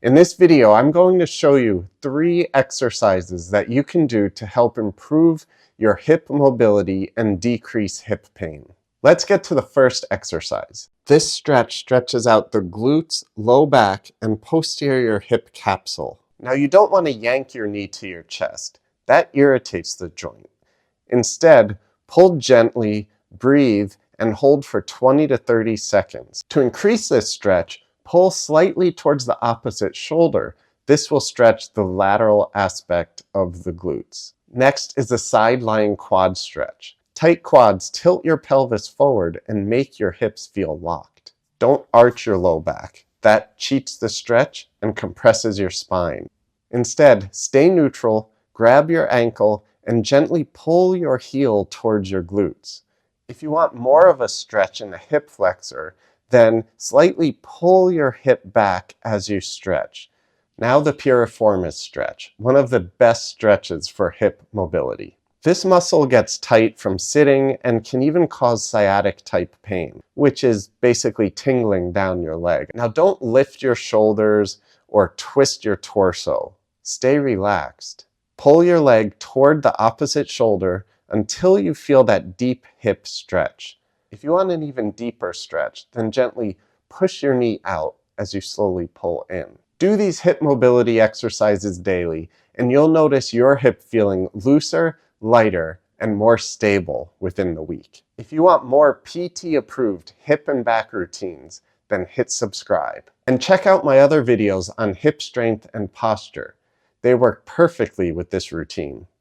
In this video, I'm going to show you 3 exercises that you can do to help improve your hip mobility and decrease hip pain. Let's get to the first exercise. This stretch stretches out the glutes, low back, and posterior hip capsule. Now you don't want to yank your knee to your chest. That irritates the joint. Instead, pull gently, breathe, and hold for 20 to 30 seconds. To increase this stretch, pull slightly towards the opposite shoulder. This will stretch the lateral aspect of the glutes. Next is the side lying quad stretch. Tight quads tilt your pelvis forward and make your hips feel locked. Don't arch your low back. That cheats the stretch and compresses your spine. Instead, stay neutral, grab your ankle, and gently pull your heel towards your glutes. If you want more of a stretch in the hip flexor, then slightly pull your hip back as you stretch. Now the Piriformis Stretch, one of the best stretches for hip mobility. This muscle gets tight from sitting and can even cause sciatic type pain, which is basically tingling down your leg. Now don't lift your shoulders or twist your torso. Stay relaxed. Pull your leg toward the opposite shoulder until you feel that deep hip stretch. If you want an even deeper stretch, then gently push your knee out as you slowly pull in. Do these hip mobility exercises daily, and you'll notice your hip feeling looser, lighter, and more stable within the week. If you want more PT-approved hip and back routines, then hit subscribe. And check out my other videos on hip strength and posture. They work perfectly with this routine.